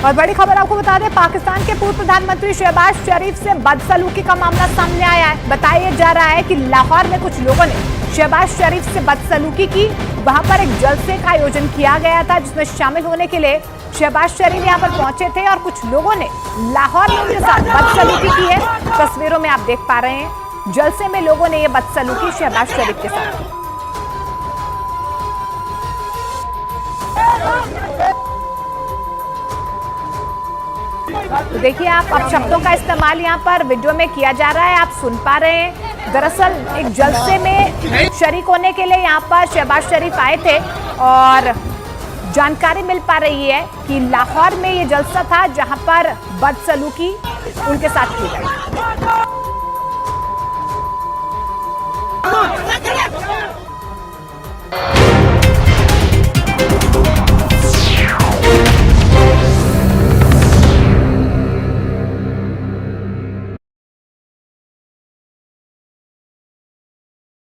और बड़ी खबर आपको बता दें, पाकिस्तान के पूर्व प्रधानमंत्री शहबाज शरीफ से बदसलूकी का मामला सामने आया है। बताया जा रहा है कि लाहौर में कुछ लोगों ने शहबाज शरीफ से बदसलूकी की। वहां पर एक जलसे का आयोजन किया गया था जिसमें शामिल होने के लिए शहबाज शरीफ यहाँ पर पहुंचे थे और कुछ लोगों ने लाहौर में उनके साथ बदसलूकी की है। तस्वीरों में आप देख पा रहे हैं, जलसे में लोगों ने ये बदसलूकी शहबाज शरीफ के साथ की। तो देखिए आप, अब शब्दों का इस्तेमाल यहाँ पर वीडियो में किया जा रहा है, आप सुन पा रहे हैं। दरअसल एक जलसे में शरीक होने के लिए यहाँ पर शहबाज शरीफ आए थे और जानकारी मिल पा रही है कि लाहौर में ये जलसा था जहां पर बदसलूकी उनके साथ की गई।